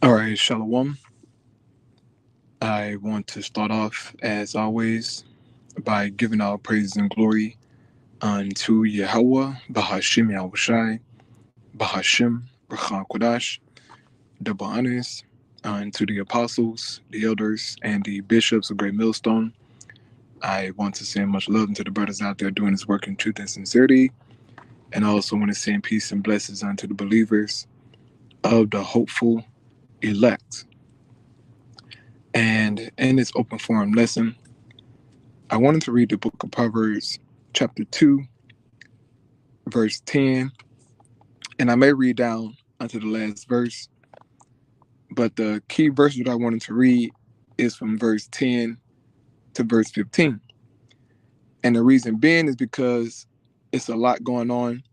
All right, Shalom. I want to start off, as always, by giving all praise and glory unto Yahweh, Bahashim Yahushai, Bahashim, Brachah Kodash, double honors unto the apostles, the elders, and the bishops of Great Millstone. I want to send much love unto the brothers out there doing this work in truth and sincerity, and I also want to send peace and blessings unto the believers of the hopeful elect. And in this open forum lesson, I wanted to read the book of Proverbs, chapter 2, verse 10, and I may read down unto the last verse, but the key verse that I wanted to read is from verse 10 to verse 15. And the reason being is because it's a lot going on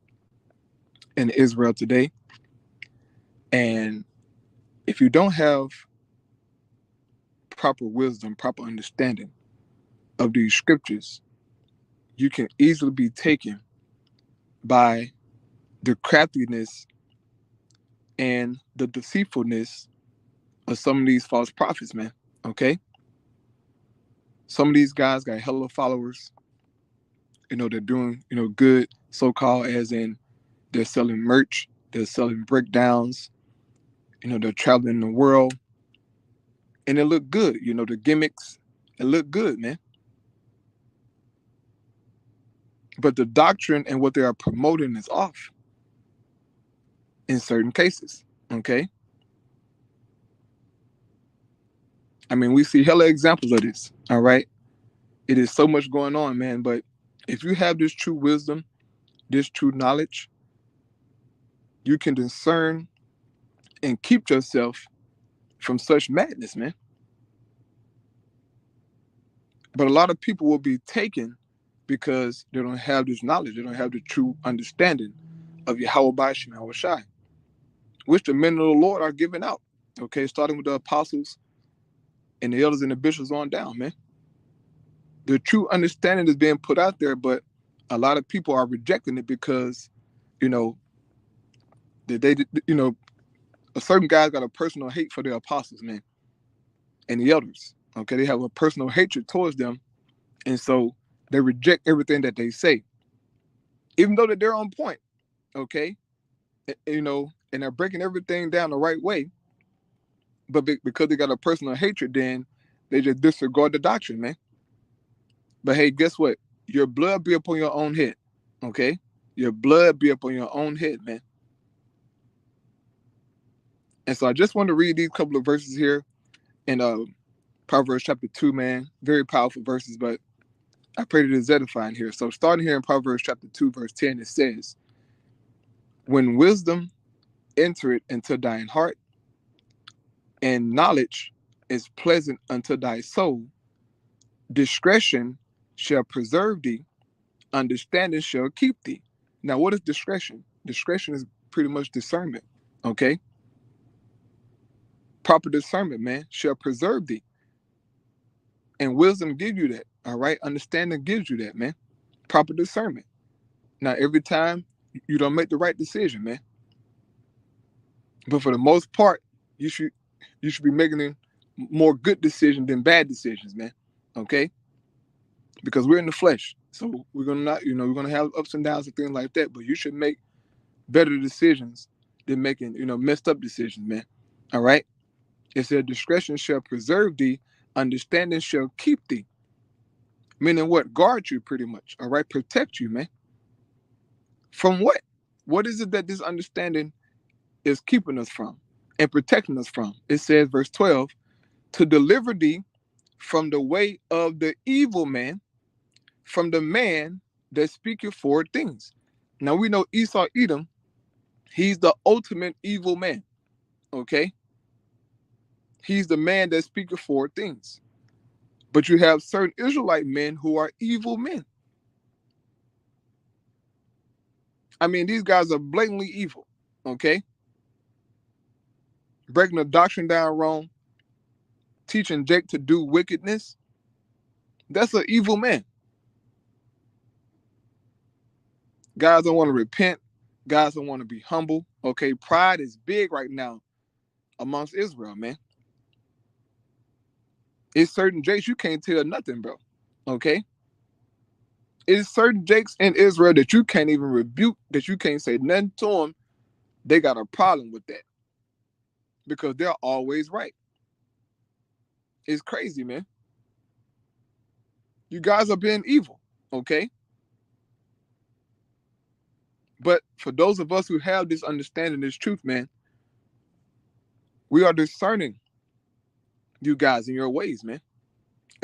in Israel today. And if you don't have proper wisdom, proper understanding of these scriptures, you can easily be taken by the craftiness and the deceitfulness of some of these false prophets, man. Okay? Some of these guys got hella followers. They're doing, good, so-called, as in they're selling merch, they're selling breakdowns, they're traveling the world, and it look good. The gimmicks, it look good, man. But the doctrine and what they are promoting is off in certain cases. Okay? I mean, we see hella examples of this. All right? It is so much going on, man. But if you have this true wisdom, this true knowledge, you can discern and keep yourself from such madness, man. But a lot of people will be taken because they don't have this knowledge. They don't have the true understanding of Yahweh Bashim Yahushai, which the men of the Lord are giving out. Okay, starting with the apostles and the elders and the bishops on down, man. The true understanding is being put out there, but a lot of people are rejecting it because, you know, they a certain guy's got a personal hate for the apostles, man, and the elders. Okay, they have a personal hatred towards them, and so they reject everything that they say, even though that they're on point. Okay, and they're breaking everything down the right way, but because they got a personal hatred, then they just disregard the doctrine, man. But hey, guess what? Your blood be upon your own head. Okay, your blood be upon your own head, man. And so I just want to read these couple of verses here in Proverbs chapter 2, man. Very powerful verses, but I pray that it's edifying here. So starting here in Proverbs chapter 2, verse 10, it says, when wisdom entereth into thine heart, and knowledge is pleasant unto thy soul, discretion shall preserve thee, understanding shall keep thee. Now, what is discretion? Discretion is pretty much discernment, okay? Proper discernment, man, shall preserve thee. And wisdom gives you that, all right? Understanding gives you that, man. Proper discernment. Now, every time you don't make the right decision, man. But for the most part, you should be making more good decisions than bad decisions, man. Okay? Because we're in the flesh. So we're gonna not, we're gonna have ups and downs and things like that. But you should make better decisions than making, messed up decisions, man. All right? It said discretion shall preserve thee, understanding shall keep thee. Meaning what? Guard you pretty much. All right, protect you, man. From what? What is it that this understanding is keeping us from and protecting us from? It says, verse 12, to deliver thee from the way of the evil man, from the man that speaketh forward things. Now we know Esau Edom, he's the ultimate evil man. Okay? He's the man that speaketh forward things. But you have certain Israelite men who are evil men. I mean, these guys are blatantly evil. Okay? Breaking the doctrine down wrong, teaching Jake to do wickedness. That's an evil man. Guys don't want to repent. Guys don't want to be humble. Okay, pride is big right now amongst Israel, man. It's certain Jakes you can't tell nothing, bro. Okay? It's certain Jakes in Israel that you can't even rebuke, that you can't say nothing to them. They got a problem with that because they're always right. It's crazy, man. You guys are being evil, okay? But for those of us who have this understanding, this truth, man, we are discerning you guys in your ways, man.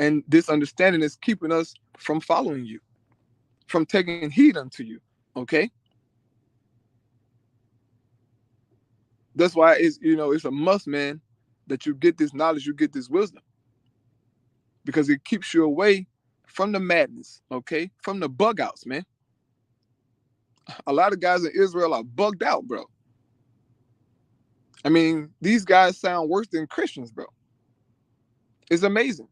And this understanding is keeping us from following you, from taking heed unto you, okay? That's why it's a must, man, that you get this knowledge, you get this wisdom, because it keeps you away from the madness, okay? From the bug outs, man. A lot of guys in Israel are bugged out, bro. I mean, these guys sound worse than Christians, bro. It's amazing.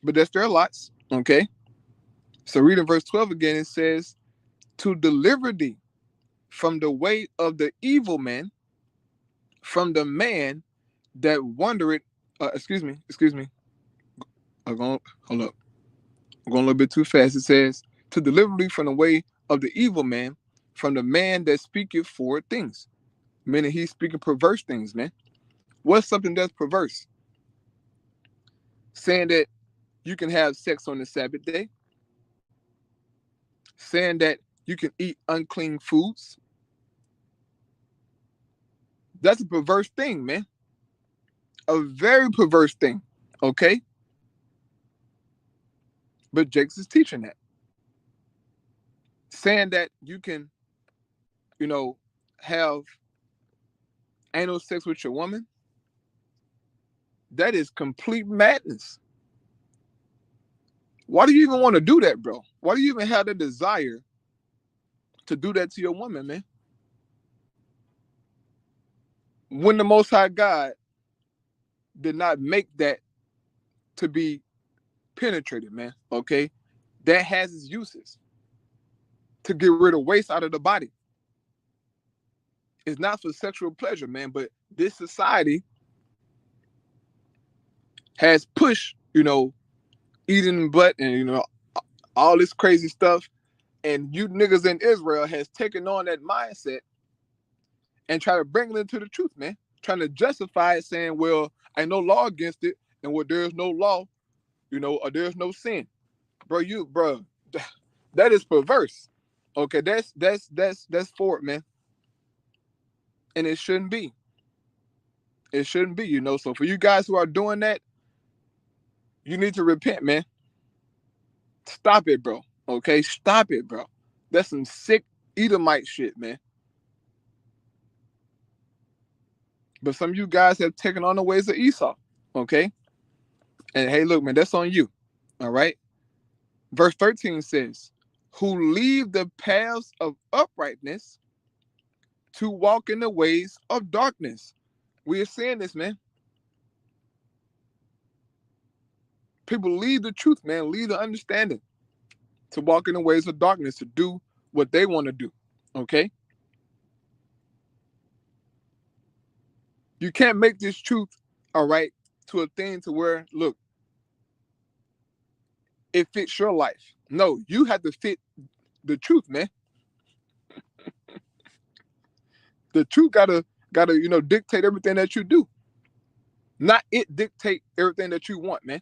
But that's their lots, okay? So reading verse 12 again, it says, to deliver thee from the way of the evil man, from the man that wandereth, excuse me. Hold up. I'm going a little bit too fast. It says, to deliver thee from the way of the evil man, from the man that speaketh forward things. Meaning he's speaking perverse things, man. What's something that's perverse? Saying that you can have sex on the Sabbath day. Saying that you can eat unclean foods. That's a perverse thing, man. A very perverse thing, okay? But Jakes is teaching that. Saying that you can, have anal sex with your woman, that is complete madness. Why do you even want to do that, bro? Why do you even have the desire to do that to your woman, man? When the Most High God did not make that to be penetrated, man, okay? That has its uses. To get rid of waste out of the body. It's not for sexual pleasure, man, but this society has pushed, eating butt and, all this crazy stuff. And you niggas in Israel has taken on that mindset and try to bring it into the truth, man. Trying to justify it, saying, well, ain't no law against it, and where there's no law, or there's no sin. Bro, that is perverse. Okay, that's forward, man. And it shouldn't be. It shouldn't be, So for you guys who are doing that, you need to repent, man. Stop it, bro. Okay, stop it, bro. That's some sick Edomite shit, man. But some of you guys have taken on the ways of Esau, okay? And hey, look, man, that's on you, all right? Verse 13 says, who leave the paths of uprightness to walk in the ways of darkness. We are seeing this, man. People leave the truth, man, leave the understanding to walk in the ways of darkness, to do what they want to do, okay? You can't make this truth, all right, to a thing to where, look, it fits your life. No, you have to fit the truth, man. The truth gotta, dictate everything that you do. Not it dictate everything that you want, man.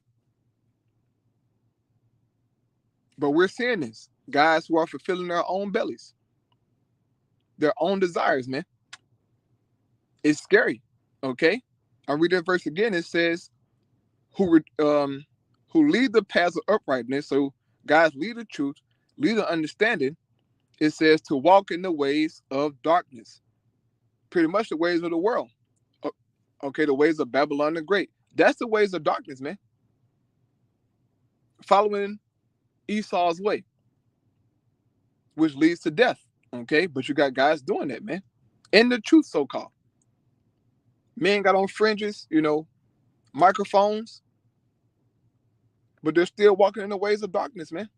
But we're seeing this. Guys who are fulfilling their own bellies. Their own desires, man. It's scary, okay? I'll read that verse again. It says, who lead the paths of uprightness. So guys lead the truth, lead the understanding. It says to walk in the ways of darkness. Pretty much the ways of the world. Okay, the ways of Babylon the Great. That's the ways of darkness, man. Following Esau's way, which leads to death. Okay, but you got guys doing that, man. In the truth, so-called. Men got on fringes, microphones, but they're still walking in the ways of darkness, man.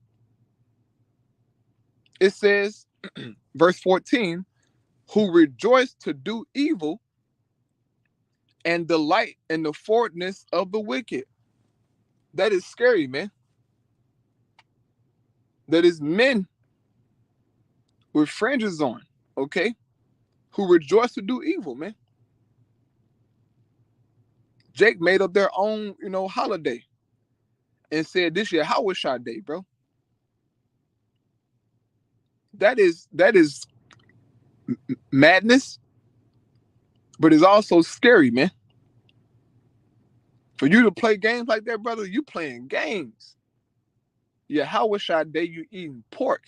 It says, verse 14, who rejoice to do evil and delight in the forwardness of the wicked. That is scary, man. That is men with fringes on, okay, who rejoice to do evil, man. Jake made up their own, holiday and said this year, how was Shot Day, bro? That is madness, but it's also scary, man. For you to play games like that, brother, you playing games. Yeah, how was Shot Day? You eating pork,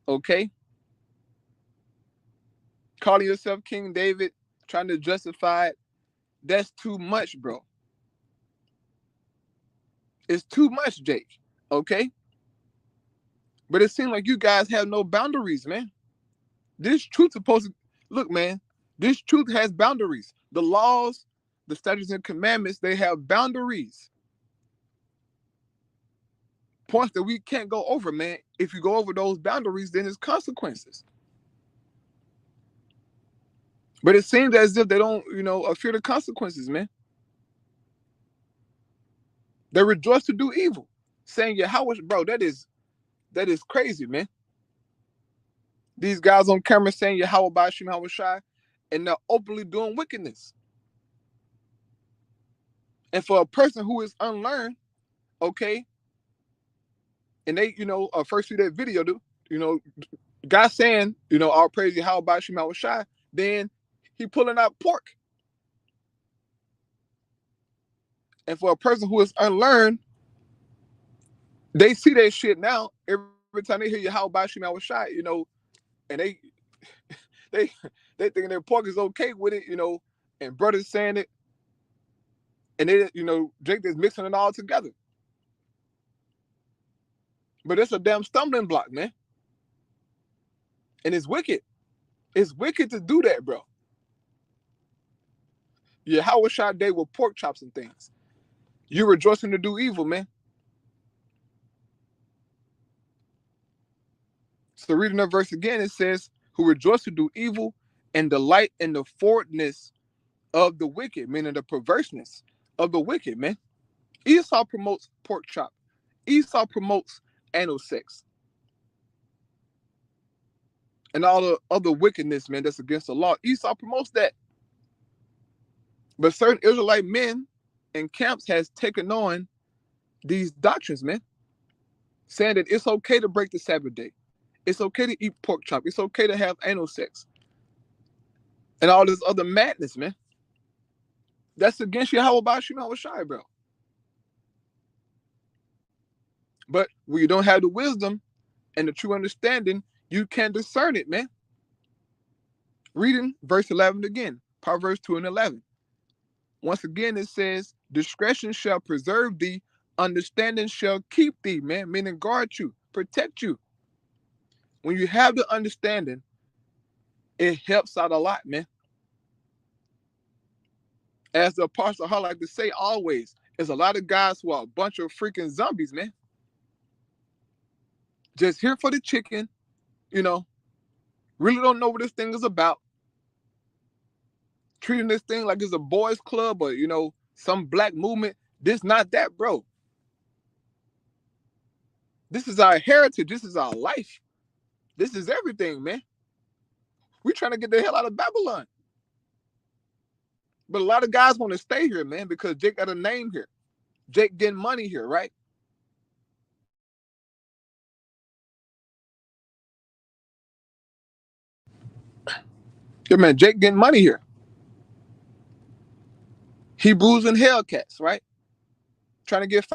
okay? Calling yourself King David, trying to justify it. That's too much, bro. It's too much, Jake, okay? But it seems like you guys have no boundaries, man. This truth supposed to, look, man, this truth has boundaries. The laws, the statutes and commandments, they have boundaries. Points that we can't go over, man. If you go over those boundaries, then there's consequences. But it seems as if they don't, fear the consequences, man. They rejoice to do evil, saying, yeah, bro, that is crazy, man. These guys on camera saying, yeah, how about Shim, how was shy, and they're openly doing wickedness. And for a person who is unlearned, okay, and they, first see that video, guy saying, all praise you, how about Shim, how was shy, then he pulling out pork. And for a person who is unlearned, they see that shit now. Every time they hear you, how about Shim, how was shy, and they thinking their pork is okay with it, and brothers saying it, and they, Jake is mixing it all together. But it's a damn stumbling block, man. And it's wicked. It's wicked to do that, bro. Yeah, how was Shot Day with pork chops and things? You're rejoicing to do evil, man. So reading that verse again, it says, who rejoice to do evil and delight in the forwardness of the wicked, meaning the perverseness of the wicked, man. Esau promotes pork chop. Esau promotes anal sex. And all the other wickedness, man, that's against the law. Esau promotes that. But certain Israelite men and camps has taken on these doctrines, man, saying that it's okay to break the Sabbath day. It's okay to eat pork chop. It's okay to have anal sex. And all this other madness, man. That's against Yahweh Shema Shai, bro. But when you don't have the wisdom and the true understanding, you can discern it, man. Reading verse 11 again, Proverbs 2:11. Once again, it says, discretion shall preserve thee, understanding shall keep thee, man, meaning guard you, protect you. When you have the understanding, it helps out a lot, man. As the Apostle Paul like to say always, there's a lot of guys who are a bunch of freaking zombies, man. Just here for the chicken, really don't know what this thing is about. Treating this thing like it's a boys club or, some black movement. This, not that, bro. This is our heritage. This is our life. This is everything, man. We're trying to get the hell out of Babylon. But a lot of guys want to stay here, man, because Jake got a name here. Jake getting money here, right? Yeah, man, Jake getting money here. Hebrews and Hellcats, right? Trying to get